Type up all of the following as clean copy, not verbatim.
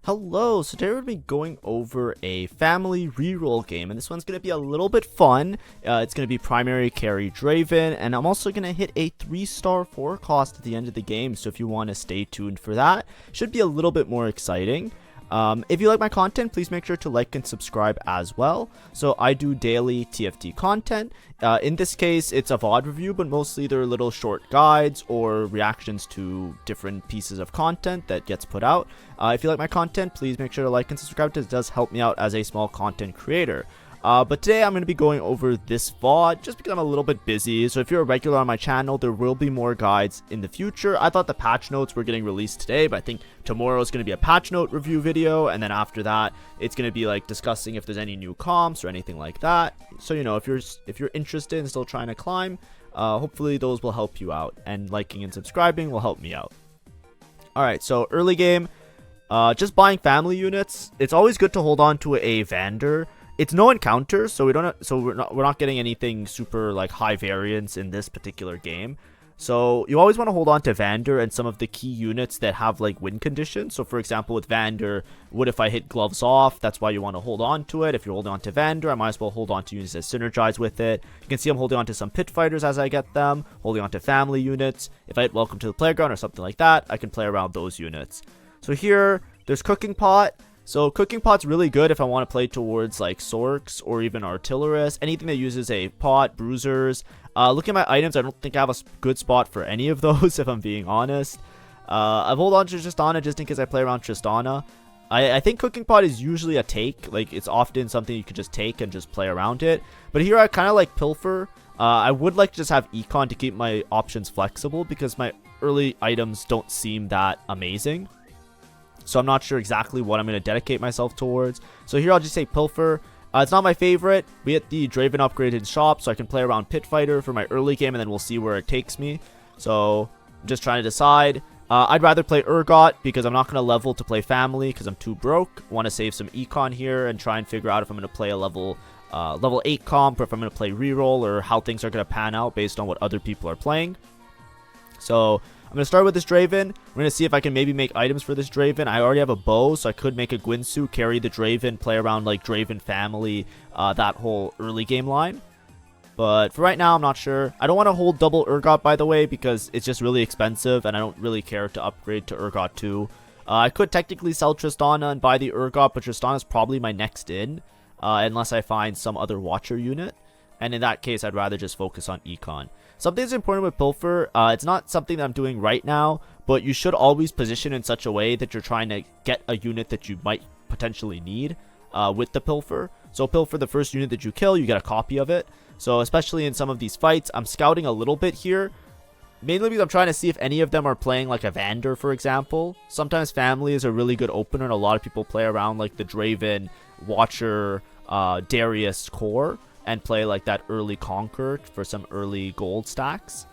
Hello, so today we're going to be going over a family reroll game, and this one's going to be a little bit fun. It's going to be primary carry Draven, and I'm also going to hit a 3-star forecast at the end of the game, so if you want to stay tuned for that, should be a little bit more exciting. If you like my content, please make sure to like and subscribe as well. So I do daily TFT content. In this case, it's a VOD review, but mostly they're little short guides or reactions to different pieces of content that gets put out. If you like my content, please make sure to like and subscribe because it does help me out as a small content creator. But today I'm going to be going over this VOD just because I'm a little bit busy. So if you're a regular on my channel, there will be more guides in the future. I thought the patch notes were getting released today, but I think tomorrow is going to be a patch note review video. And then after that, it's going to be like discussing if there's any new comps or anything like that. So, you know, if you're interested in still trying to climb, hopefully those will help you out. And liking and subscribing will help me out. All right, so early game, just buying family units. It's always good to hold on to a Vander. It's no encounter, so we're not getting anything super like high variance in this particular game. So you always want to hold on to Vander and some of the key units that have like win conditions. So for example, with Vander, what if I hit gloves off? That's why you want to hold on to it. If you're holding on to Vander, I might as well hold on to units that synergize with it. You can see I'm holding on to some pit fighters as I get them, holding on to family units. If I hit welcome to the playground or something like that, I can play around those units. So here, there's cooking pot. So cooking pot's really good if I want to play towards like Sorks or even Artillerists, anything that uses a pot, bruisers. Look at my items, I don't think I have a good spot for any of those if I'm being honest. I've hold on to Tristana just in case I play around Tristana. I think cooking pot is usually a take, like it's often something you could just take and just play around it. But here I kind of like Pilfer. I would like to just have Econ to keep my options flexible because my early items don't seem that amazing. So I'm not sure exactly what I'm going to dedicate myself towards. So here I'll just say Pilfer. It's not my favorite. We get the Draven upgraded shop, so I can play around Pit Fighter for my early game, and then we'll see where it takes me. So I'm just trying to decide. I'd rather play Urgot because I'm not going to level to play family because I'm too broke. Want to save some econ here and try and figure out if I'm going to play a level 8 comp or if I'm going to play reroll or how things are going to pan out based on what other people are playing. So I'm going to start with this Draven. We're going to see if I can maybe make items for this Draven. I already have a bow, so I could make a Gwynsu, carry the Draven, play around like Draven family, that whole early game line. But for right now, I'm not sure. I don't want to hold double Urgot, by the way, because it's just really expensive, and I don't really care to upgrade to Urgot 2. I could technically sell Tristana and buy the Urgot, but Tristana is probably my next in, unless I find some other Watcher unit. And in that case, I'd rather just focus on Econ. Something that's important with Pilfer, it's not something that I'm doing right now, but you should always position in such a way that you're trying to get a unit that you might potentially need with the Pilfer. So Pilfer, the first unit that you kill, you get a copy of it. So especially in some of these fights, I'm scouting a little bit here. Mainly because I'm trying to see if any of them are playing like a Vander, for example. Sometimes family is a really good opener, and a lot of people play around like the Draven, Watcher, Darius core, and play like that early Conquer for some early gold stacks.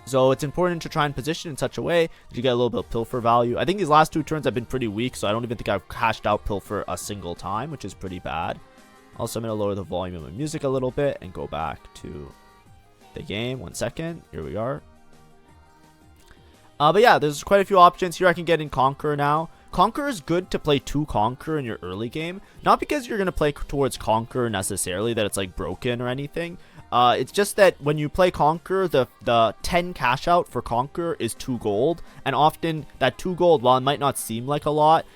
So it's important to try and position in such a way that you get a little bit of Pilfer value. I think these last 2 turns have been pretty weak, so I don't even think I've cashed out Pilfer a single time, which is pretty bad. Also, I'm going to lower the volume of my music a little bit and go back to the game. 1 second. Here we are. But yeah, there's quite a few options. Here I can get in Conquer now. Conquer is good to play 2 Conquer in your early game. Not because you're going to play towards Conquer necessarily, that it's like broken or anything. It's just that when you play Conquer, the 10 cash out for Conquer is 2 gold. And often that 2 gold, while it might not seem like a lot,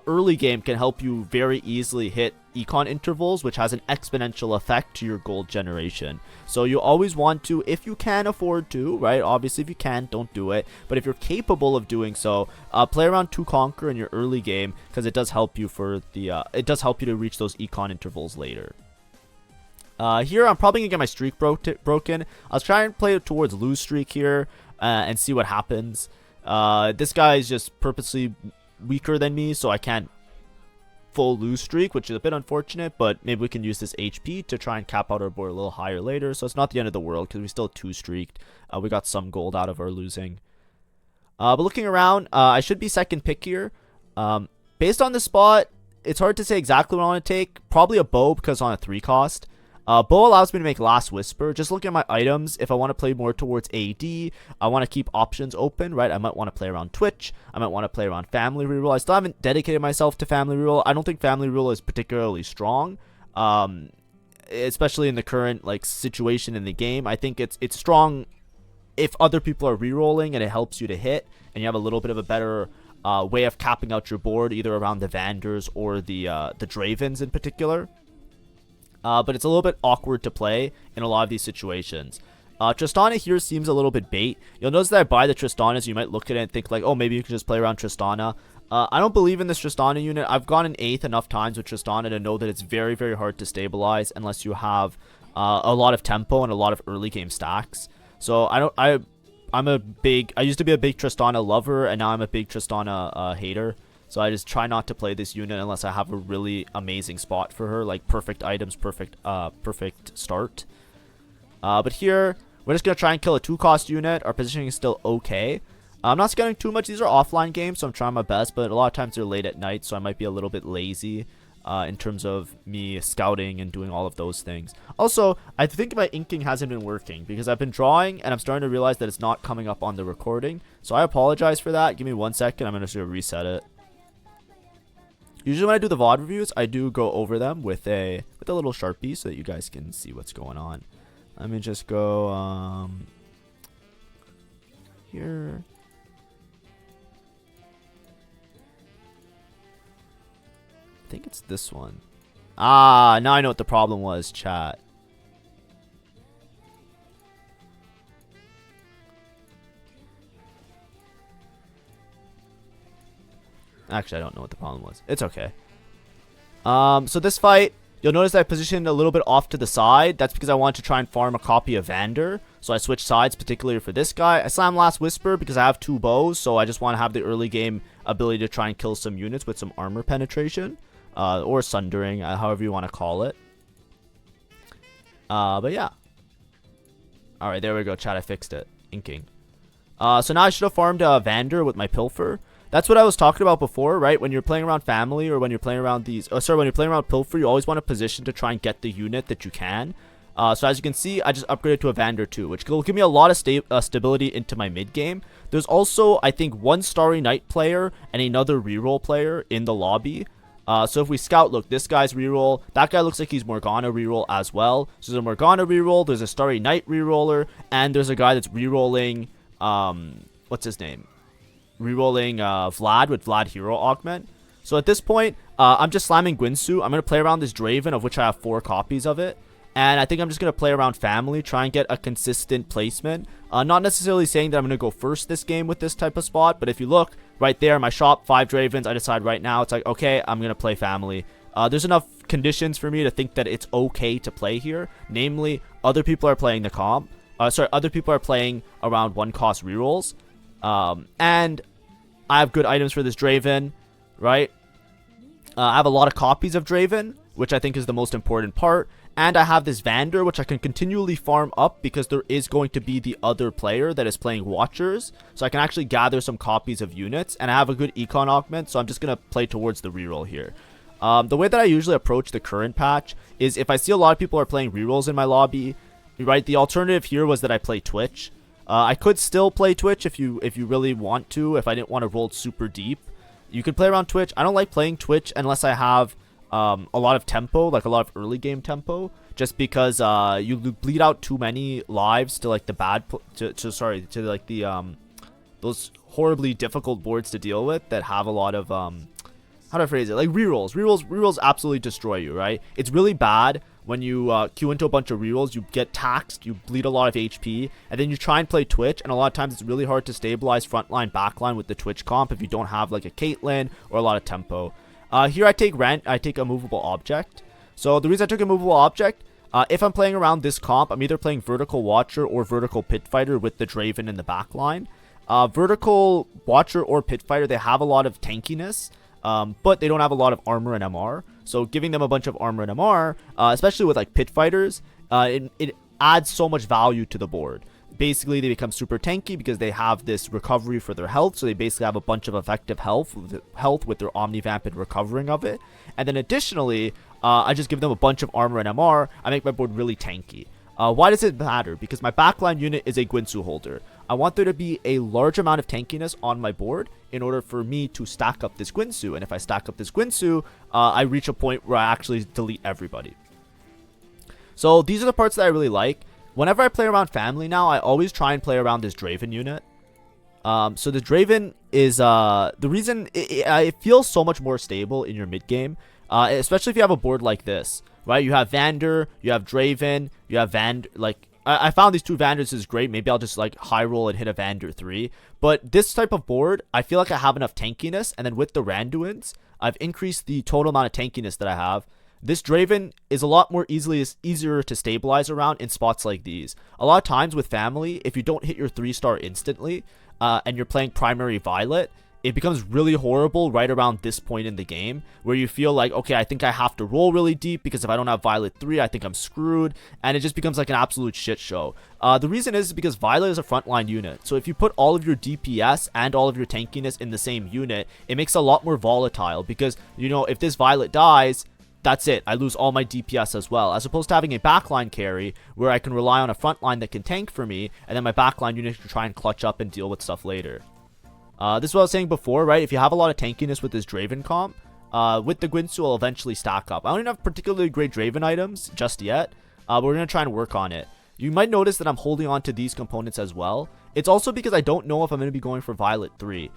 early game can help you very easily hit econ intervals, which has an exponential effect to your gold generation. So you always want to, if you can afford to, right? Obviously, if you can, don't do it. But if you're capable of doing so, play around 2 Conquer in your early game because it does help you for the it does help you to reach those econ intervals later. Here I'm probably gonna get my streak broken. I was trying to play it towards lose streak here and see what happens. This guy is just purposely weaker than me, so I can't full lose streak, which is a bit unfortunate, but maybe we can use this HP to try and cap out our board a little higher later. So it's not the end of the world because we still 2 streaked. We got some gold out of our losing. But looking around, I should be second pick here. Based on the spot, it's hard to say exactly what I want to take. Probably a bow because on a 3 cost. Bow allows me to make Last Whisper. Just look at my items. If I want to play more towards AD, I want to keep options open, right? I might want to play around Twitch. I might want to play around Family Reroll. I still haven't dedicated myself to Family Reroll. I don't think Family Reroll is particularly strong, especially in the current like situation in the game. I think it's strong if other people are rerolling and it helps you to hit, and you have a little bit of a better way of capping out your board, either around the Vanders or the Dravens in particular. But it's a little bit awkward to play in a lot of these situations. Tristana here seems a little bit bait. You'll notice that I buy the Tristanas. You might look at it and think like, oh, maybe you can just play around Tristana. I don't believe in this Tristana unit. I've gone an 8th enough times with Tristana to know that it's very, very hard to stabilize unless you have a lot of tempo and a lot of early game stacks. So I used to be a big Tristana lover, and now I'm a big Tristana hater. So I just try not to play this unit unless I have a really amazing spot for her, like perfect items, perfect start. But here, we're just going to try and kill a 2-cost unit. Our positioning is still okay. I'm not scouting too much. These are offline games, so I'm trying my best, but a lot of times they're late at night, so I might be a little bit lazy in terms of me scouting and doing all of those things. Also, I think my inking hasn't been working because I've been drawing, and I'm starting to realize that it's not coming up on the recording. So I apologize for that. Give me 1 second. I'm going to reset it. Usually when I do the VOD reviews, I do go over them with a little Sharpie so that you guys can see what's going on. Let me just go here. I think it's this one. Ah, now I know what the problem was, chat. Actually, I don't know what the problem was. It's okay. So this fight, you'll notice that I positioned a little bit off to the side. That's because I want to try and farm a copy of Vander. So I switched sides, particularly for this guy. I slam Last Whisper because I have 2 bows. So I just want to have the early game ability to try and kill some units with some armor penetration. Or sundering, however you want to call it. But yeah. Alright, there we go, chat. I fixed it. Inking. So now I should have farmed Vander with my Pilfer. That's what I was talking about before, right? When you're playing around Family or when you're playing around when you're playing around Pilfer, you always want to position to try and get the unit that you can. So as you can see, I just upgraded to a Vander 2, which will give me a lot of stability into my mid game. There's also, I think, 1 Starry Night player and another reroll player in the lobby. So if we scout, look, this guy's reroll. That guy looks like he's Morgana reroll as well. So there's a Morgana reroll, there's a Starry Night reroller, and there's a guy that's rerolling, what's his name? Rerolling Vlad with Vlad Hero Augment. So at this point, I'm just slamming Gwynsu. I'm going to play around this Draven, of which I have 4 copies of it. And I think I'm just going to play around Family, try and get a consistent placement. Not necessarily saying that I'm going to go first this game with this type of spot, but if you look right there, my shop, 5 Dravens, I decide right now, it's like, okay, I'm going to play Family. There's enough conditions for me to think that it's okay to play here. Namely, other people are playing the comp. Other people are playing around 1-cost rerolls. And I have good items for this Draven, right? I have a lot of copies of Draven, which I think is the most important part. And I have this Vander, which I can continually farm up because there is going to be the other player that is playing Watchers. So I can actually gather some copies of units. And I have a good Econ Augment, so I'm just going to play towards the reroll here. The way that I usually approach the current patch is if I see a lot of people are playing rerolls in my lobby, right? The alternative here was that I play Twitch. I could still play Twitch if you really want to, if I didn't want to roll super deep. You could play around Twitch. I don't like playing Twitch unless I have a lot of tempo, like a lot of early game tempo, just because you bleed out too many lives to like the those horribly difficult boards to deal with that have a lot of how do I phrase it, like rerolls absolutely destroy you, right? It's really bad when you queue into a bunch of rerolls, you get taxed, you bleed a lot of HP, and then you try and play Twitch, and a lot of times it's really hard to stabilize frontline, backline with the Twitch comp if you don't have like a Caitlyn or a lot of tempo. Here I take a movable object. So the reason I took a movable object, if I'm playing around this comp, I'm either playing Vertical Watcher or Vertical Pit Fighter with the Draven in the backline. Vertical Watcher or Pit Fighter, they have a lot of tankiness, but they don't have a lot of armor and MR. So giving them a bunch of armor and MR, especially with like Pit Fighters, it adds so much value to the board. basically they become super tanky because they have this recovery for their health. So they basically have a bunch of effective health with their Omnivamp and recovering of it. And then additionally, I just give them a bunch of armor and MR. I make my board really tanky. Why does it matter? Because my backline unit is a Guinsoo holder. I want there to be a large amount of tankiness on my board in order for me to stack up this Guinsoo. And if I stack up this Guinsoo, I reach a point where I actually delete everybody. So these are the parts that I really like. Whenever I play around family now, I always try and play around this Draven unit. So the Draven is the reason it feels so much more stable in your mid game, especially if you have a board like this, right? You have Vander, you have Draven, you have I found these two Vanders is great. Maybe I'll just like high roll and hit a Vander 3. But this type of board, I feel like I have enough tankiness, and then with the Randuins, I've increased the total amount of tankiness that I have. This Draven is a lot more easier to stabilize around in spots like these. A lot of times with family, if you don't hit your 3-star instantly, and you're playing primary Violet, it becomes really horrible right around this point in the game, where you feel like, okay, I think I have to roll really deep, because if I don't have Violet 3, I think I'm screwed, and it just becomes like an absolute shit show. The reason is because Violet is a frontline unit, so if you put all of your DPS and all of your tankiness in the same unit, it makes it a lot more volatile, because, you know, if this Violet dies, that's it. I lose all my DPS as well, as opposed to having a backline carry where I can rely on a frontline that can tank for me, and then my backline unit can try and clutch up and deal with stuff later. This is what I was saying before, right? If you have a lot of tankiness with this Draven comp, with the Guinsoo will eventually stack up. I don't even have particularly great Draven items just yet, but we're going to try and work on it. You might notice that I'm holding on to these components as well. It's also because I don't know if I'm going to be going for Violet 3.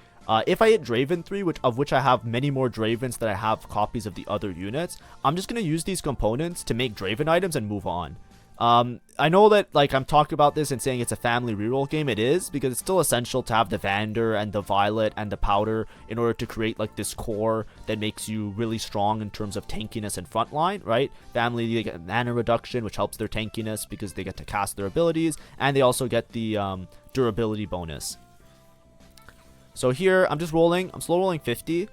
If I hit Draven 3, of which I have many more Dravens than I have copies of the other units, I'm just going to use these components to make Draven items and move on. I know that, like, I'm talking about this and saying it's a family reroll game. It is, because it's still essential to have the Vander and the Violet and the Powder in order to create, like, this core that makes you really strong in terms of tankiness and frontline, right? Family, they get mana reduction, which helps their tankiness because they get to cast their abilities, and they also get the durability bonus. So here, I'm just rolling. I'm slow rolling 50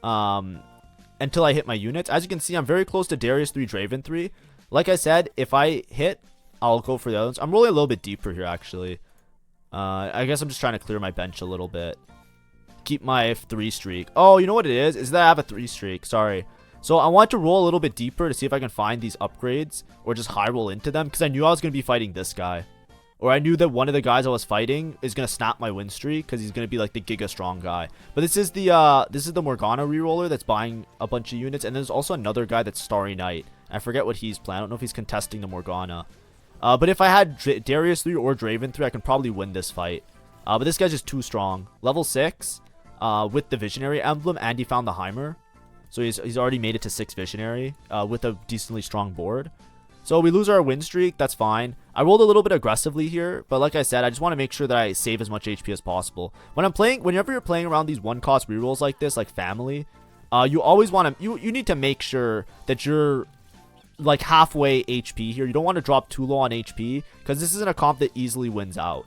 until I hit my units. As you can see, I'm very close to Darius 3, Draven 3. Like I said, if I hit, I'll go for the others. I'm rolling a little bit deeper here, actually. I guess I'm just trying to clear my bench a little bit. Keep my 3 streak. Oh, you know what it is? Is that I have a 3 streak. Sorry. So I want to roll a little bit deeper to see if I can find these upgrades or just high roll into them, because I knew I was going to be fighting this guy. Or I knew that one of the guys I was fighting is going to snap my win streak because he's going to be like the giga strong guy. But this is the Morgana reroller that's buying a bunch of units. And there's also another guy that's Starry Knight. I forget what he's playing. I don't know if he's contesting the Morgana. But if I had Darius 3 or Draven 3, I can probably win this fight. But this guy's just too strong. Level 6 with the Visionary emblem, and he found the Heimer. So he's already made it to 6 Visionary with a decently strong board. So we lose our win streak. That's fine. I rolled a little bit aggressively here, but like I said, I just want to make sure that I save as much HP as possible. Whenever you're playing around these 1-cost rerolls like this, like family, you always want to, you need to make sure that you're like halfway HP here. You don't want to drop too low on HP, because this isn't a comp that easily wins out.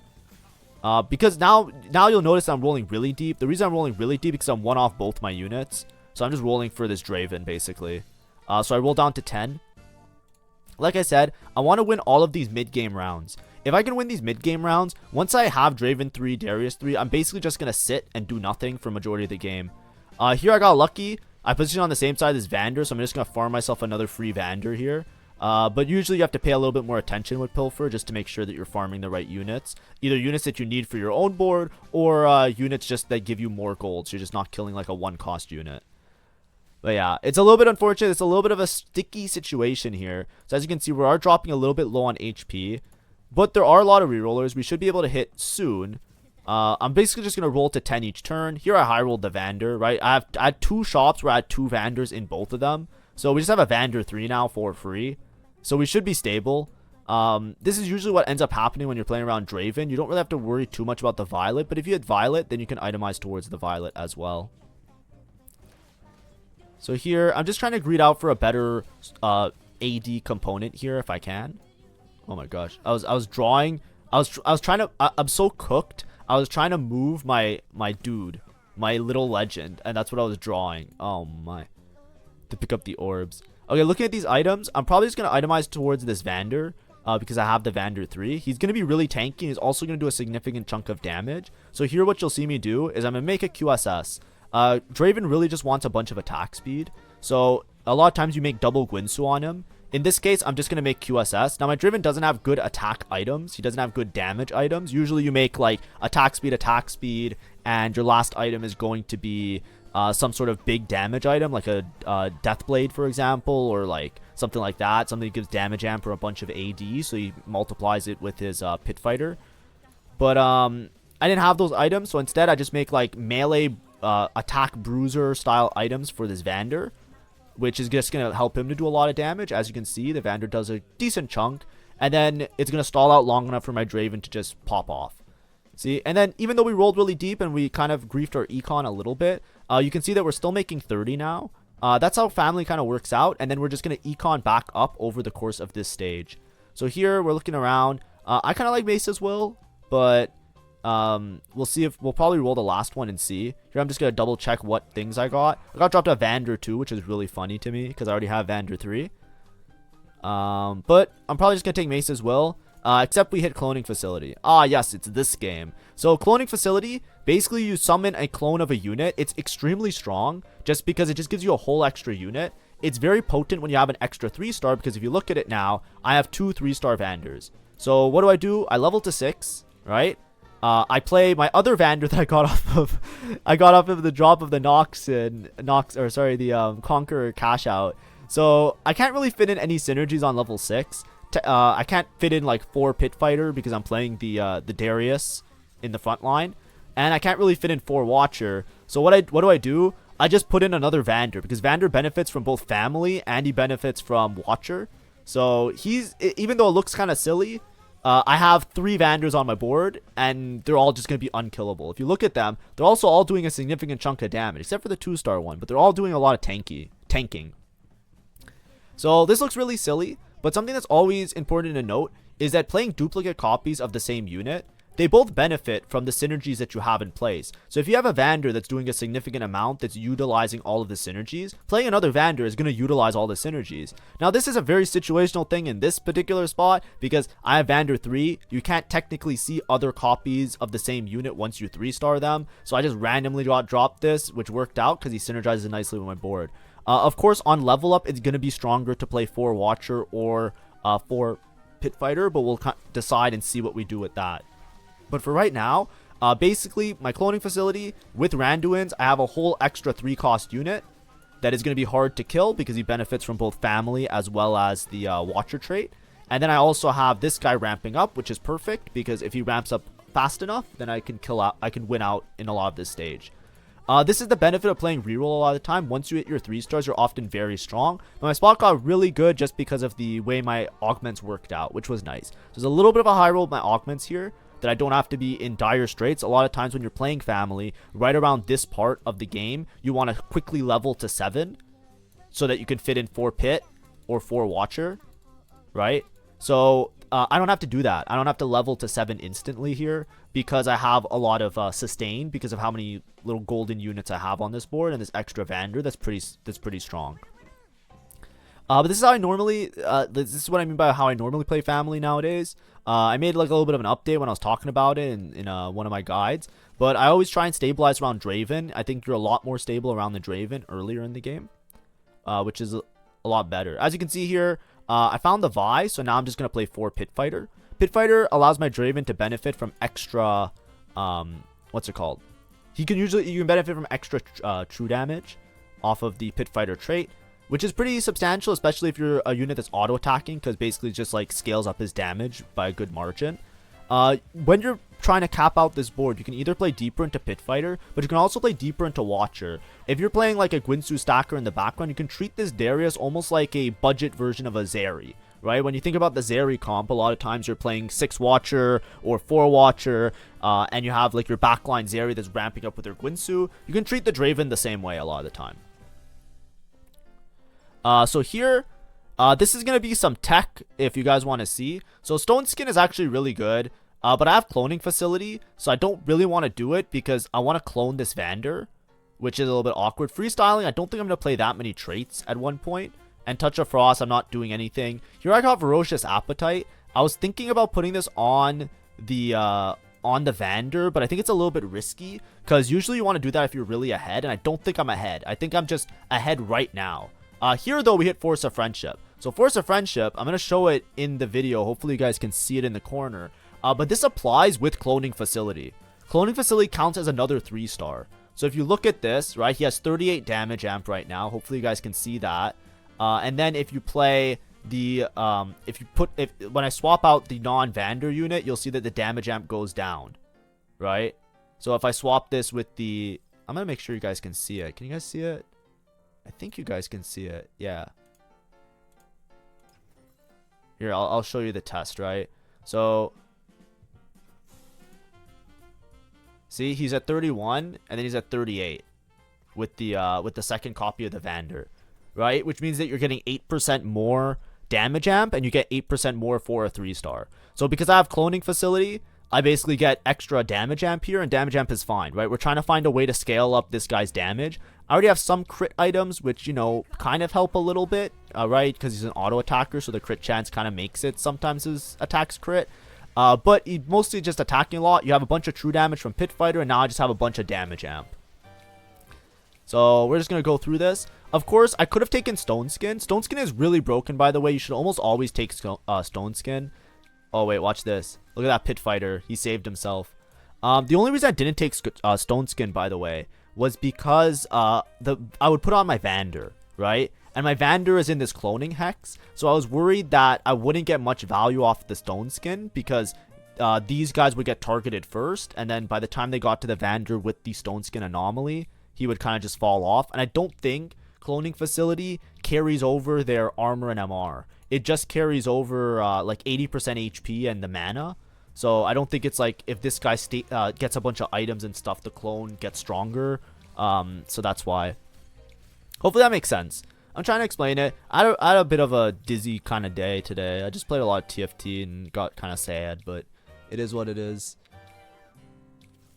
Because now you'll notice I'm rolling really deep. The reason I'm rolling really deep is because I'm one off both my units. So I'm just rolling for this Draven, basically. So I roll down to 10. Like I said, I want to win all of these mid-game rounds. If I can win these mid-game rounds, once I have Draven 3, Darius 3, I'm basically just going to sit and do nothing for majority of the game. Here I got lucky. I position on the same side as Vander, so I'm just going to farm myself another free Vander here. But usually you have to pay a little bit more attention with Pilfer just to make sure that you're farming the right units. Either units that you need for your own board, or units just that give you more gold, so you're just not killing like a 1-cost unit. But yeah, it's a little bit unfortunate. It's a little bit of a sticky situation here. So as you can see, we are dropping a little bit low on HP. But there are a lot of rerollers we should be able to hit soon. I'm basically just going to roll to 10 each turn. Here I high rolled the Vander, right? I had 2 shops where I had 2 Vanders in both of them. So we just have a Vander 3 now for free. So we should be stable. This is usually what ends up happening when you're playing around Draven. You don't really have to worry too much about the Violet. But if you hit Violet, then you can itemize towards the Violet as well. So here, I'm just trying to greed out for a better AD component here if I can. Oh my gosh. I was drawing. I was trying to, I'm so cooked. I was trying to move my dude, my little legend, and that's what I was drawing. Oh my. To pick up the orbs. Okay, looking at these items, I'm probably just going to itemize towards this Vander. because I have the Vander 3. He's going to be really tanky. He's also going to do a significant chunk of damage. So here what you'll see me do is I'm going to make a QSS. Draven really just wants a bunch of attack speed. So a lot of times you make double Guinsoo on him. In this case, I'm just going to make QSS. Now, my Draven doesn't have good attack items. He doesn't have good damage items. Usually you make like attack speed, and your last item is going to be some sort of big damage item, like a Death Blade, for example, or like something like that. Something that gives damage amp or a bunch of AD, so he multiplies it with his Pit Fighter. But I didn't have those items, so instead I just make like melee attack bruiser style items for this Vander, which is just going to help him to do a lot of damage. As you can see, the Vander does a decent chunk, and then it's going to stall out long enough for my Draven to just pop off. See, and then even though we rolled really deep and we kind of griefed our econ a little bit, you can see that we're still making 30 now. That's how family kind of works out, and then we're just going to econ back up over the course of this stage. So here we're looking around. I kind of like Mace's Will, but we'll see if we'll probably roll the last one and see. Here I'm just going to double check what things I got. I got dropped a Vander 2, which is really funny to me because I already have Vander 3. But I'm probably just going to take Mace's Will. Except we hit Cloning Facility. Ah, yes, it's this game. So Cloning Facility, basically you summon a clone of a unit. It's extremely strong just because it just gives you a whole extra unit. It's very potent when you have an extra 3-star, because if you look at it now, I have 2 3-star Vanders. So what do? I level to 6, right? I play my other Vander that I got off of the drop of the the Conqueror cash out. So I can't really fit in any synergies on level 6. I can't fit in like 4 Pit Fighter because I'm playing the Darius in the front line, and I can't really fit in 4 Watcher. So what do? I just put in another Vander because Vander benefits from both family and he benefits from Watcher. So even though it looks kind of silly, I have 3 Vanders on my board and they're all just going to be unkillable. If you look at them, they're also all doing a significant chunk of damage except for the 2-star one, but they're all doing a lot of tanking. So this looks really silly. But something that's always important to note is that playing duplicate copies of the same unit, they both benefit from the synergies that you have in place. So if you have a Vander that's doing a significant amount that's utilizing all of the synergies, playing another Vander is going to utilize all the synergies. Now this is a very situational thing in this particular spot because I have Vander 3. You can't technically see other copies of the same unit once you 3-star them. So I just randomly dropped this, which worked out because he synergizes nicely with my board. Of course, on level up, it's going to be stronger to play 4 Watcher or 4 Pit Fighter, but we'll decide and see what we do with that. But for right now, basically, my Cloning Facility with Randuin's, I have a whole extra 3-cost unit that is going to be hard to kill because he benefits from both family as well as the Watcher trait. And then I also have this guy ramping up, which is perfect because if he ramps up fast enough, then I can win out in a lot of this stage. This is the benefit of playing Reroll a lot of the time. Once you hit your 3-stars, you're often very strong. But my spot got really good just because of the way my augments worked out, which was nice. So there's a little bit of a high roll with my augments here that I don't have to be in dire straits. A lot of times when you're playing family, right around this part of the game, you want to quickly level to 7 so that you can fit in 4 Pit or 4 Watcher, right? So I don't have to do that. I don't have to level to 7 instantly here because I have a lot of sustain because of how many little golden units I have on this board and this extra Vander that's pretty strong. But this is how I normally this is what I mean by how I normally play family nowadays. I made like a little bit of an update when I was talking about it in one of my guides, but I always try and stabilize around Draven. I think you're a lot more stable around the Draven earlier in the game, which is a lot better. As you can see here, I found the Vi, so now I'm just going to play 4 Pit Fighter. Pit Fighter allows my Draven to benefit from extra, what's it called? You can benefit from extra true damage off of the Pit Fighter trait, which is pretty substantial, especially if you're a unit that's auto-attacking, because basically it just like scales up his damage by a good margin. When you're trying to cap out this board, you can either play deeper into Pit Fighter, but you can also play deeper into Watcher. If you're playing like a Guinsoo stacker in the background, you can treat this Darius almost like a budget version of a Zeri, right? When you think about the Zeri comp, a lot of times you're playing 6 Watcher or 4 Watcher, and you have like your backline Zeri that's ramping up with your Guinsoo. You can treat the Draven the same way a lot of the time. So here, this is going to be some tech if you guys want to see. So Stone Skin is actually really good, but I have Cloning Facility, so I don't really want to do it because I want to clone this Vander, which is a little bit awkward. Freestyling, I don't think I'm going to play that many traits at one point. And Touch of Frost, I'm not doing anything. Here I got Ferocious Appetite. I was thinking about putting this on the Vander, but I think it's a little bit risky because usually you want to do that if you're really ahead, and I don't think I'm ahead. I think I'm just ahead right now. Here though, we hit Force of Friendship. So Force of Friendship, I'm gonna show it in the video. Hopefully you guys can see it in the corner. But this applies with Cloning Facility. Cloning Facility counts as another 3-star. So if you look at this, right, he has 38 damage amp right now. Hopefully you guys can see that. And then if you play the when I swap out the non-Vander unit, you'll see that the damage amp goes down, right? So if I swap this with the, I'm gonna make sure you guys can see it. Can you guys see it? I think you guys can see it. Yeah. Here, I'll show you the test, right? So see, he's at 31 and then he's at 38 with the second copy of the Vander, right? Which means that you're getting 8% more damage amp and you get 8% more for a 3-star. So because I have Cloning Facility, I basically get extra damage amp here, and damage amp is fine, right? We're trying to find a way to scale up this guy's damage. I already have some crit items, which, you know, kind of help a little bit, right? Because he's an auto attacker, so the crit chance kind of makes it sometimes his attacks crit. But he's mostly just attacking a lot. You have a bunch of true damage from Pit Fighter, and now I just have a bunch of damage amp. So we're just going to go through this. Of course, I could have taken Stone Skin. Stone Skin is really broken, by the way. You should almost always take Stone Skin. Oh, wait, watch this. Look at that Pit Fighter. He saved himself. The only reason I didn't take Stone Skin, by the way, was because I would put on my Vander, right? And my Vander is in this cloning hex. So I was worried that I wouldn't get much value off the Stone Skin because these guys would get targeted first. And then by the time they got to the Vander with the Stone Skin anomaly, he would kind of just fall off. And I don't think Cloning Facility carries over their armor and MR. It just carries over like 80% HP and the mana. So I don't think it's like if this guy gets a bunch of items and stuff, the clone gets stronger. So that's why. Hopefully that makes sense. I'm trying to explain it. I had a bit of a dizzy kind of day today. I just played a lot of TFT and got kind of sad, but it is what it is.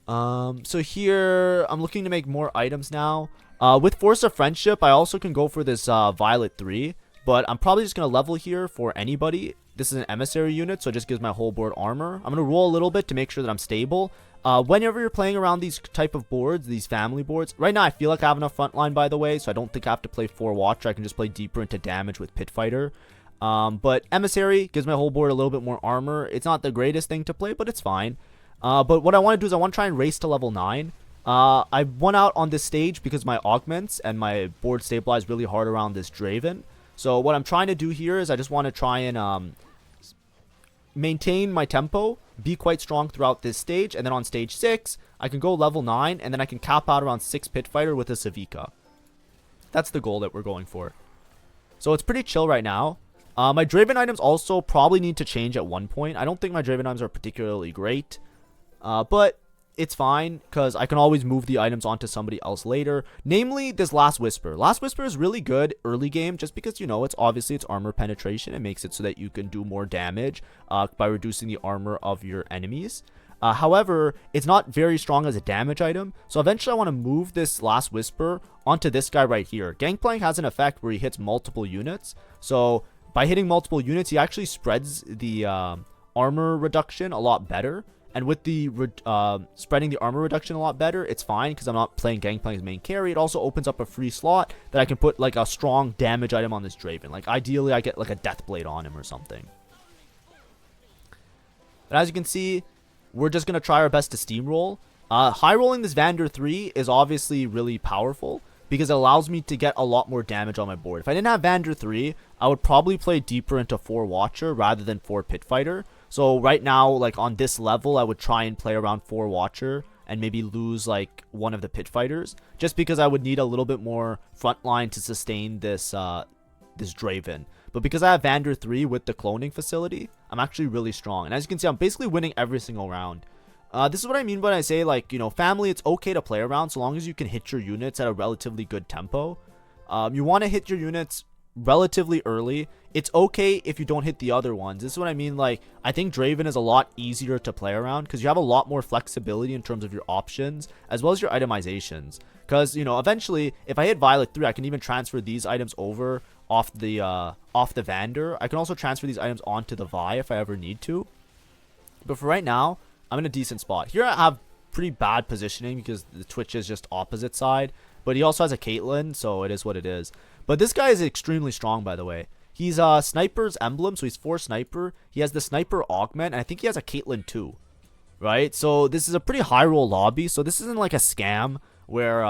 So here I'm looking to make more items now. With Force of Friendship, I also can go for this Violet 3, but I'm probably just going to level here for anybody. This is an emissary unit, so it just gives my whole board armor. I'm going to roll a little bit to make sure that I'm stable. Whenever you're playing around these type of boards, these family boards, right now I feel like I have enough frontline, by the way, so I don't think I have to play 4 Watcher. I can just play deeper into damage with Pit Fighter. But emissary gives my whole board a little bit more armor. It's not the greatest thing to play, but it's fine. But what I want to do is I want to try and race to level 9. I won out on this stage because my augments and my board stabilized really hard around this Draven. So what I'm trying to do here is I just want to try and maintain my tempo, be quite strong throughout this stage, and then on stage 6, I can go level 9, and then I can cap out around 6 Pit Fighter with a Savika. That's the goal that we're going for. So it's pretty chill right now. My Draven items also probably need to change at one point. I don't think my Draven items are particularly great. But it's fine because I can always move the items onto somebody else later. Namely, this Last Whisper. Last Whisper is really good early game just because, you know, it's armor penetration. It makes it so that you can do more damage by reducing the armor of your enemies. However, it's not very strong as a damage item. So eventually I want to move this Last Whisper onto this guy right here. Gangplank has an effect where he hits multiple units. So by hitting multiple units, he actually spreads the armor reduction a lot better. And with the spreading the armor reduction a lot better, it's fine because I'm not playing Gangplank as main carry. It also opens up a free slot that I can put like a strong damage item on this Draven. Like ideally, I get like a Deathblade on him or something. But as you can see, we're just going to try our best to steamroll. High rolling this Vander 3 is obviously really powerful because it allows me to get a lot more damage on my board. If I didn't have Vander 3, I would probably play deeper into 4 Watcher rather than 4 Pit Fighter. So right now, like on this level, I would try and play around 4 Watcher and maybe lose like one of the Pit Fighters, just because I would need a little bit more frontline to sustain this this Draven. But because I have Vander 3 with the cloning facility, I'm actually really strong. And as you can see, I'm basically winning every single round. This is what I mean when I say, like, you know, family, it's okay to play around so long as you can hit your units at a relatively good tempo. You want to hit your units relatively early. It's okay if you don't hit the other ones. This is what I mean. Like, I think Draven is a lot easier to play around because you have a lot more flexibility in terms of your options as well as your itemizations. Because, you know, eventually, if I hit Violet 3, I can even transfer these items over off the Vander. I can also transfer these items onto the Vi if I ever need to. But for right now, I'm in a decent spot. Here I have pretty bad positioning because the Twitch is just opposite side. But he also has a Caitlyn, so it is what it is. But this guy is extremely strong, by the way. He's Sniper's emblem, so he's 4 Sniper. He has the Sniper augment, and I think he has a Caitlyn too. Right? So this is a pretty high roll lobby. So this isn't like a scam where,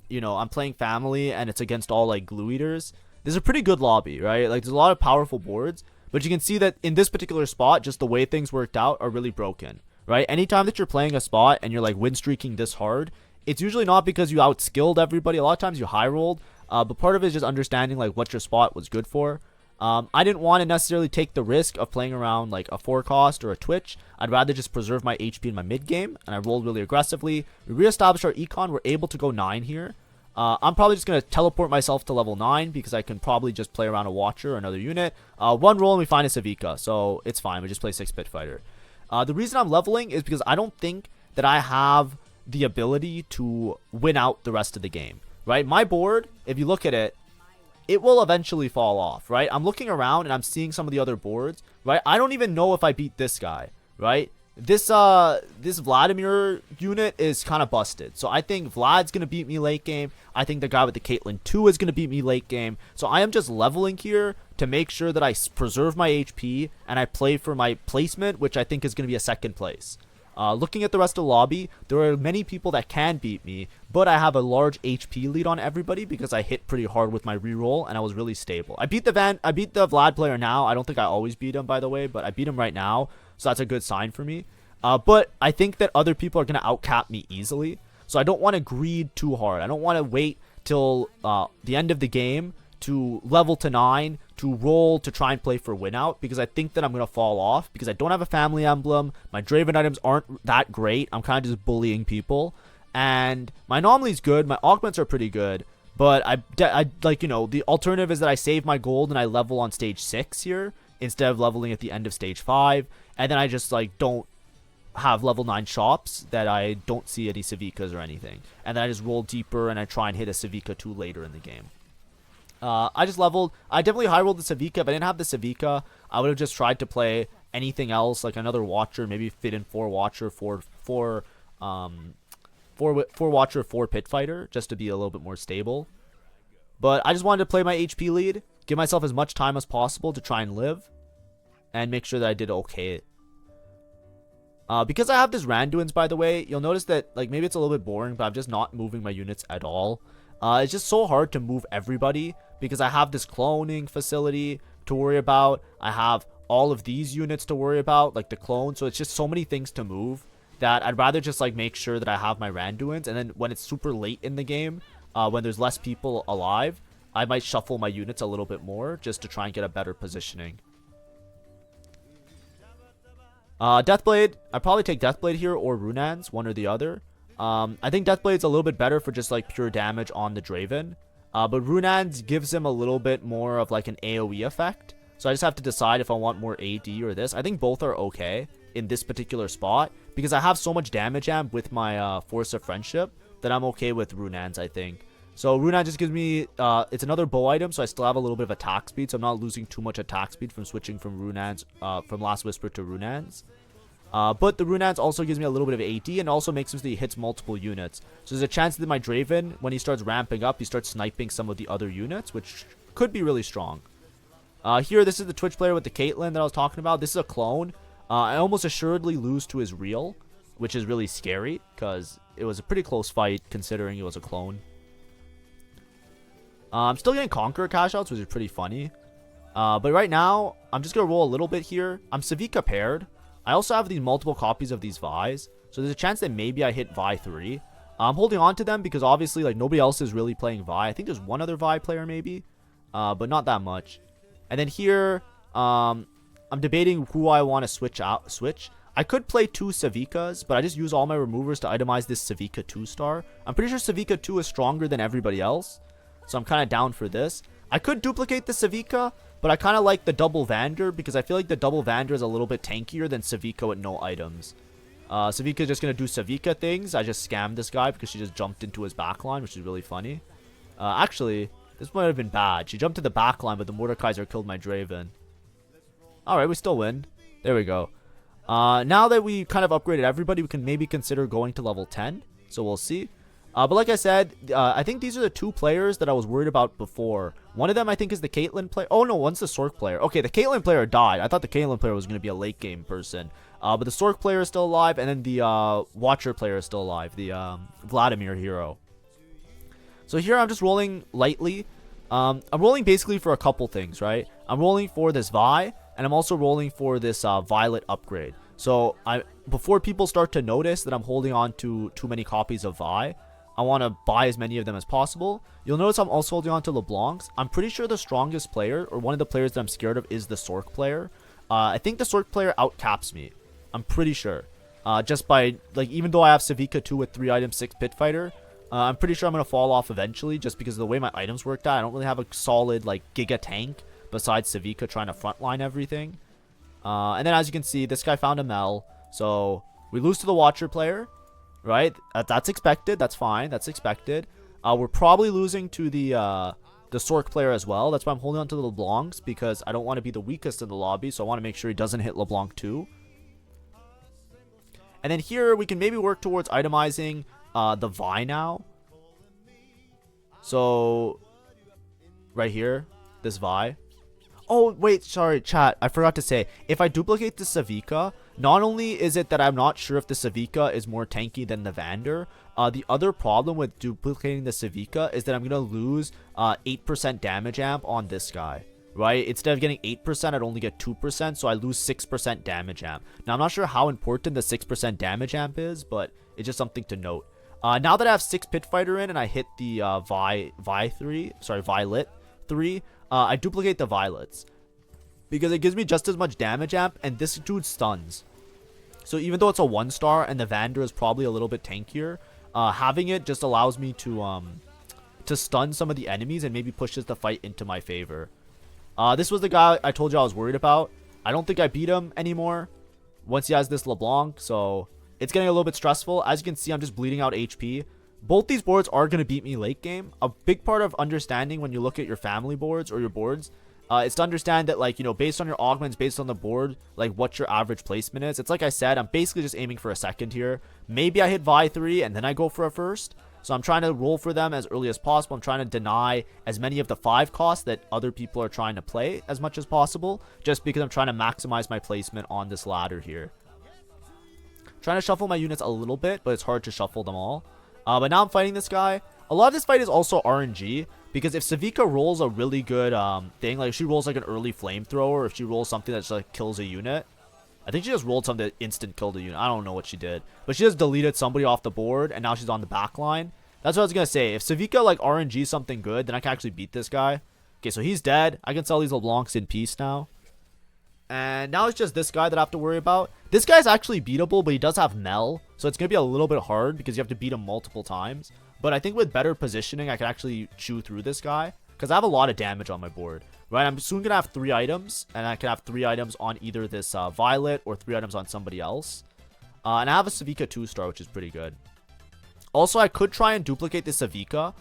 you know, I'm playing family and it's against all like glue eaters. This is a pretty good lobby, right? Like there's a lot of powerful boards. But you can see that in this particular spot, just the way things worked out are really broken. Right? Anytime that you're playing a spot and you're like win streaking this hard, it's usually not because you outskilled everybody. A lot of times you high rolled, but part of it is just understanding like what your spot was good for. I didn't want to necessarily take the risk of playing around like a 4 cost or a Twitch. I'd rather just preserve my HP in my mid game, and I rolled really aggressively. We reestablished our econ. We're able to go 9 here. I'm probably just going to teleport myself to level 9 because I can probably just play around a Watcher or another unit. 1 roll and we find a Savika, so it's fine. We just play 6-bit fighter. The reason I'm leveling is because I don't think that I have the ability to win out the rest of the game, right? My board, if you look at it, it will eventually fall off, right? I'm looking around and I'm seeing some of the other boards, right? I don't even know if I beat this guy, right? This Vladimir unit is kind of busted. So I think Vlad's going to beat me late game. I think the guy with the Caitlyn 2 is going to beat me late game. So I am just leveling here to make sure that I preserve my HP and I play for my placement, which I think is going to be a 2nd place. Looking at the rest of the lobby, there are many people that can beat me, but I have a large HP lead on everybody because I hit pretty hard with my reroll and I was really stable. I beat the Vlad player now. I don't think I always beat him, by the way, but I beat him right now, so that's a good sign for me. But I think that other people are going to outcap me easily, so I don't want to greed too hard. I don't want to wait till the end of the game to level to 9 to roll to try and play for win out, because I think that I'm going to fall off because I don't have a family emblem. My Draven items aren't that great. I'm kind of just bullying people, and my anomaly's good. My augments are pretty good, but I like, you know, the alternative is that I save my gold and I level on stage 6 here instead of leveling at the end of stage 5, and then I just like don't have level 9 shops that I don't see any Savikas or anything, and then I just roll deeper and I try and hit a Savika 2 later in the game. I just leveled. I definitely high rolled the Savika. If I didn't have the Savika, I would have just tried to play anything else, like another Watcher, maybe fit in 4 Watcher, 4 Watcher, 4 Pit Fighter, just to be a little bit more stable. But I just wanted to play my HP lead, give myself as much time as possible to try and live, and make sure that I did okay. Because I have this Randuin's, by the way, you'll notice that like maybe it's a little bit boring, but I'm just not moving my units at all. It's just so hard to move everybody because I have this cloning facility to worry about. I have all of these units to worry about, like the clone. So it's just so many things to move that I'd rather just like make sure that I have my Randuins. And then when it's super late in the game, when there's less people alive, I might shuffle my units a little bit more just to try and get a better positioning. Deathblade, I'd probably take Deathblade here or Runans, one or the other. I think Deathblade's a little bit better for just like pure damage on the Draven. But Runans gives him a little bit more of like an AoE effect. So I just have to decide if I want more AD or this. I think both are okay in this particular spot because I have so much damage amp with my Force of Friendship that I'm okay with Runans, I think. So Runan just gives me, it's another bow item, so I still have a little bit of attack speed, so I'm not losing too much attack speed from switching from Runans, from Last Whisper to Runans. But the Runans also gives me a little bit of AD and also makes him so he hits multiple units. So there's a chance that my Draven, when he starts ramping up, he starts sniping some of the other units, which could be really strong. Here, this is the Twitch player with the Caitlyn that I was talking about. This is a clone. I almost assuredly lose to his real, which is really scary because it was a pretty close fight considering it was a clone. I'm still getting Conqueror cash outs, which is pretty funny. But right now, I'm just going to roll a little bit here. I'm Savika paired. I also have these multiple copies of these Vi's. So there's a chance that maybe I hit Vi 3. I'm holding on to them because obviously like nobody else is really playing Vi. I think there's one other Vi player maybe. But not that much. And then here, I'm debating who I want to switch. I could play 2 Savikas, but I just use all my removers to itemize this Savika 2-star. I'm pretty sure Savika 2 is stronger than everybody else. So I'm kind of down for this. I could duplicate the Savika, but I kind of like the double Vander because I feel like the double Vander is a little bit tankier than Savika with no items. Savika is just going to do Savika things. I just scammed this guy because she just jumped into his backline, which is really funny. Actually, This might have been bad. She jumped to the back line, but the Mordekaiser killed my Draven. Alright, we still win. There we go. Now that we kind of upgraded everybody, we can maybe consider going to level 10. So we'll see. But like I said, I think these are the two players that I was worried about before. One of them, I think, is the Caitlyn player. Oh, no, one's the Sork player. Okay, the Caitlyn player died. I thought the Caitlyn player was going to be a late game person. But the Sork player is still alive, and then the Watcher player is still alive. The Vladimir hero. So here I'm just rolling lightly. I'm rolling basically for a couple things, right? I'm rolling for this Vi, and I'm also rolling for this Violet upgrade. So before people start to notice that I'm holding on to too many copies of Vi, I want to buy as many of them as possible. You'll notice I'm also holding on to LeBlancs. I'm pretty sure the strongest player, or one of the players that I'm scared of, is the Sork player. I think the Sork player outcaps me. I'm pretty sure. Just by, like, even though I have Savika 2 with 3 items, 6 Pit Fighter, I'm pretty sure I'm going to fall off eventually just because of the way my items worked out. I don't really have a solid, like, Giga tank besides Savika trying to frontline everything. And then as you can see, this guy found a Mel. So we lose to the Watcher player. Right, that's expected. That's fine. That's expected. We're probably losing to the Sork player as well. That's why I'm holding on to the LeBlancs, because I don't want to be the weakest in the lobby. So I want to make sure he doesn't hit LeBlanc too. And then here we can maybe work towards itemizing the Vi now. So right here, this Vi. Oh, wait, sorry, chat. I forgot to say, if I duplicate the Savika, not only is it that I'm not sure if the Savika is more tanky than the Vander, the other problem with duplicating the Savika is that I'm going to lose 8% damage amp on this guy, right? Instead of getting 8%, I'd only get 2%, so I lose 6% damage amp. Now, I'm not sure how important the 6% damage amp is, but it's just something to note. Now that I have 6 Pit Fighter in and I hit the Violet 3, I duplicate the Violets because it gives me just as much damage amp, and this dude stuns. So even though it's a 1-star and the Vander is probably a little bit tankier, having it just allows me to stun some of the enemies and maybe pushes the fight into my favor. This was the guy I told you I was worried about. I don't think I beat him anymore once he has this LeBlanc, so it's getting a little bit stressful. As you can see, I'm just bleeding out HP. Both these boards are going to beat me late game. A big part of understanding when you look at your family boards or your boards is to understand that, like, you know, based on your augments, based on the board, like what your average placement is. It's like I said, I'm basically just aiming for a second here. Maybe I hit Vi 3 and then I go for a first. So I'm trying to roll for them as early as possible. I'm trying to deny as many of the 5 costs that other people are trying to play as much as possible, just because I'm trying to maximize my placement on this ladder here. Trying to shuffle my units a little bit, but it's hard to shuffle them all. But now I'm fighting this guy. A lot of this fight is also RNG, because if Savika rolls a really good thing, like if she rolls like an early flamethrower, if she rolls something that just like kills a unit. I think she just rolled something that instant killed a unit. I don't know what she did. But she just deleted somebody off the board, and now she's on the back line. That's what I was going to say. If Savika like RNG something good, then I can actually beat this guy. Okay, so he's dead. I can sell these LeBlancs in peace now. And now it's just this guy that I have to worry about. This guy's actually beatable, but he does have Mel. So it's going to be a little bit hard because you have to beat him multiple times. But I think with better positioning, I can actually chew through this guy, because I have a lot of damage on my board. Right, I'm soon going to have 3 items. And I can have 3 items on either this Violet or 3 items on somebody else. And I have a Savika 2-star, which is pretty good. Also, I could try and duplicate the Savika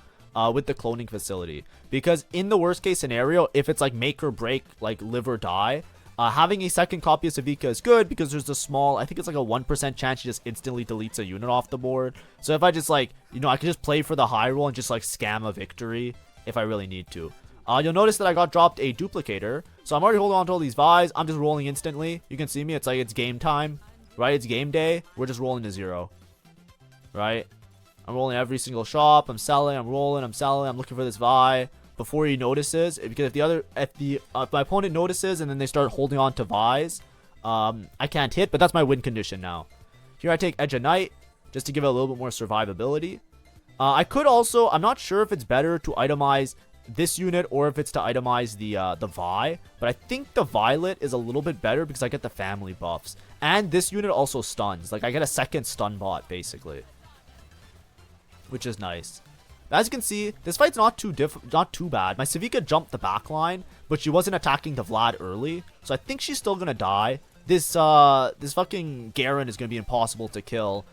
with the cloning facility. Because in the worst case scenario, if it's like make or break, like live or die, having a second copy of Savika is good, because there's a small, I think it's like a 1% chance she just instantly deletes a unit off the board. So if I just like, you know, I can just play for the high roll and just like scam a victory if I really need to. You'll notice that I got dropped a duplicator. So I'm already holding on to all these Vi's. I'm just rolling instantly. You can see me. It's like it's game time, right? It's game day. We're just rolling to 0, right? I'm rolling every single shop. I'm selling. I'm rolling. I'm selling. I'm looking for this Vi before he notices. Because if my opponent notices and then they start holding on to Vi's, I can't hit. But that's my win condition now. Here I take Edge of Night just to give it a little bit more survivability. I could also, I'm not sure if it's better to itemize this unit or if it's to itemize the Vi, but I think the Violet is a little bit better because I get the family buffs, and this unit also stuns. Like I get a second stun bot basically, which is nice. As you can see, this fight's not too bad. My Savika jumped the back line, but she wasn't attacking the Vlad early, so I think she's still gonna die. This fucking Garen is gonna be impossible to kill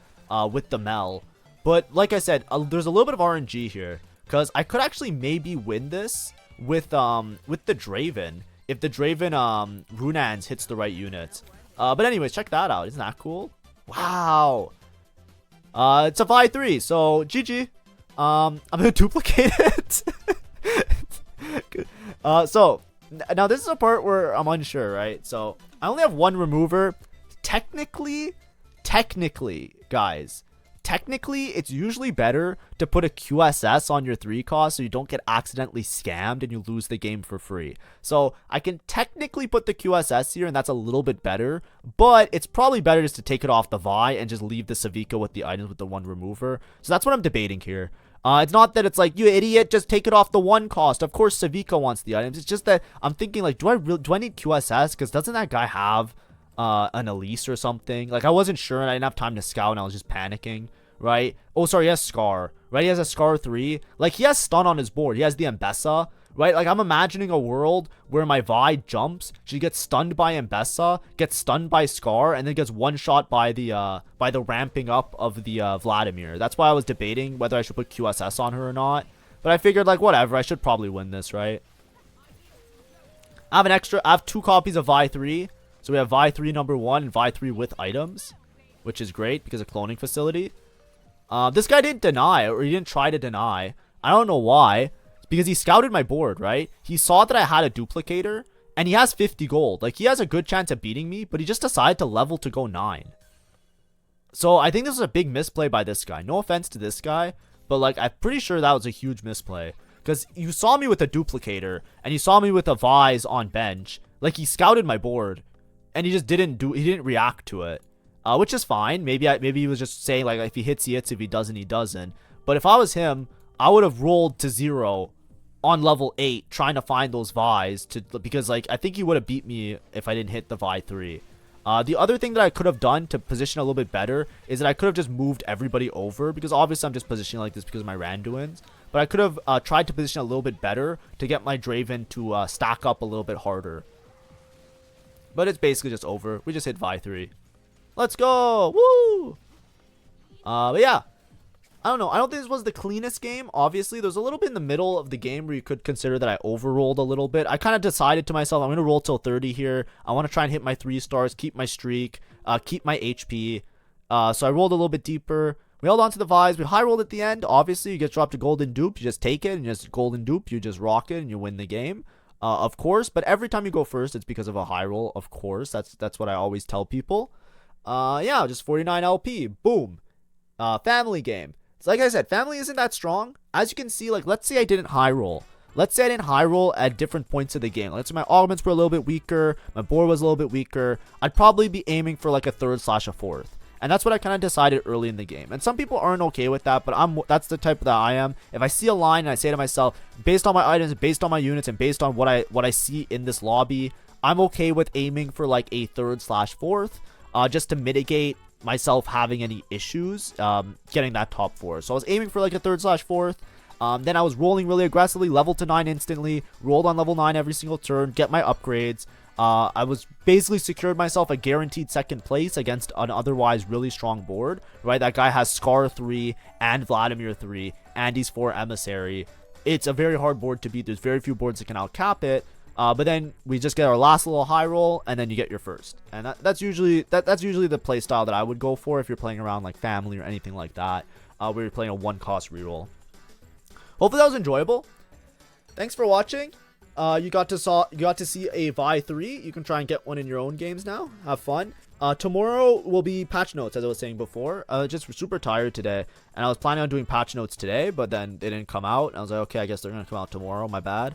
with the Mel. But like I said, there's a little bit of RNG here. because I could actually maybe win this with the Draven if the Draven Runans hits the right units. But anyways, check that out. Isn't that cool? Wow. It's a Vi 3, so GG. I'm gonna duplicate it. So now this is a part where I'm unsure, right? So I only have one remover. Technically, guys, it's usually better to put a QSS on your 3 cost so you don't get accidentally scammed and you lose the game for free. So I can technically put the QSS here, and that's a little bit better, but it's probably better just to take it off the Vi and just leave the Savika with the items with the 1 remover. So that's what I'm debating here. It's not that it's like, you idiot, just take it off the 1 cost. Of course Savika wants the items. It's just that I'm thinking, like, do I need QSS? Because doesn't that guy have an Elise or something? Like, I wasn't sure and I didn't have time to scout and I was just panicking, right? Oh, sorry, he has Scar, right? He has a Scar 3. Like, he has stun on his board. He has the Mbessa, right? Like, I'm imagining a world where my Vi jumps, she gets stunned by Mbessa, gets stunned by Scar, and then gets one shot by the ramping up of the Vladimir. That's why I was debating whether I should put QSS on her or not. But I figured, like, whatever, I should probably win this, right? I have 2 copies of Vi 3. So we have Vi 3 number 1 and Vi 3 with items, which is great because of cloning facility. This guy didn't deny, or he didn't try to deny. I don't know why. It's because he scouted my board, right? He saw that I had a duplicator, and he has 50 gold. Like, he has a good chance of beating me, but he just decided to level to go 9. So I think this was a big misplay by this guy. No offense to this guy, but, like, I'm pretty sure that was a huge misplay. Because you saw me with a duplicator, and you saw me with a Vise on bench. Like, he scouted my board, and he just didn't react to it. Which is fine. Maybe he was just saying, like, if he hits, he hits. If he doesn't, he doesn't. But if I was him, I would have rolled to 0 on level 8 trying to find those Vi's because, like, I think he would have beat me if I didn't hit the Vi 3. The other thing that I could have done to position a little bit better is that I could have just moved everybody over, because obviously I'm just positioning like this because of my Randuins. But I could have tried to position a little bit better to get my Draven to stack up a little bit harder. But it's basically just over. We just hit Vi 3. Let's go! Woo! But yeah. I don't know. I don't think this was the cleanest game. Obviously, there's a little bit in the middle of the game where you could consider that I overrolled a little bit. I kind of decided to myself, I'm going to roll till 30 here. I want to try and hit my 3 stars, keep my streak, keep my HP. So I rolled a little bit deeper. We held on to the vibes. We high rolled at the end. Obviously, you get dropped a golden dupe. You just take it, and just golden dupe. You just rock it, and you win the game. Of course. But every time you go first, it's because of a high roll. Of course. That's what I always tell people. Yeah, just 49 LP. Boom. Family game. So like I said, family isn't that strong. As you can see, like, let's say I didn't high roll. Let's say I didn't high roll at different points of the game. Let's say my augments were a little bit weaker. My board was a little bit weaker. I'd probably be aiming for like a 3rd/4th. And that's what I kind of decided early in the game. And some people aren't okay with that, but that's the type that I am. If I see a line and I say to myself, based on my items, based on my units, and based on what I see in this lobby, I'm okay with aiming for like a 3rd/4th, just to mitigate myself having any issues getting that top 4. So I was aiming for like a 3rd/4th. Then I was rolling really aggressively, level to 9 instantly, rolled on level 9 every single turn, get my upgrades. I was basically secured myself a guaranteed 2nd place against an otherwise really strong board, right? That guy has Scar 3 and Vladimir 3, and he's 4 Emissary. It's a very hard board to beat. There's very few boards that can outcap it. But then we just get our last little high roll, and then you get your first. And that's usually the play style that I would go for if you're playing around like family or anything like that, where you're playing a 1-cost reroll. Hopefully that was enjoyable. Thanks for watching. You got to see a Vi 3. You can try and get one in your own games now. Have fun. Tomorrow will be patch notes, as I was saying before. Just super tired today, and I was planning on doing patch notes today, but then they didn't come out. And I was like, okay, I guess they're gonna come out tomorrow. My bad.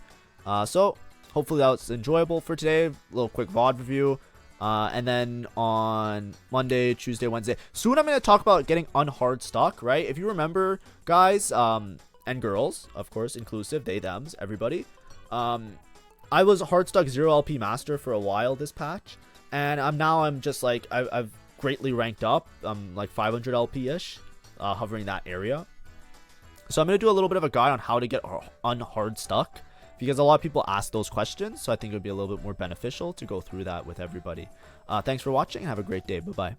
So hopefully that was enjoyable for today. A little quick VOD review. And then on Monday, Tuesday, Wednesday. Soon I'm going to talk about getting unhard stuck, right? If you remember, guys, and girls, of course, inclusive, they, thems, everybody. I was hard stuck 0 LP master for a while this patch. And I'm just like, I've greatly ranked up. I'm like 500 LP-ish, hovering that area. So I'm going to do a little bit of a guide on how to get unhard stuck, because a lot of people ask those questions, so I think it would be a little bit more beneficial to go through that with everybody. Thanks for watching, and have a great day. Bye-bye.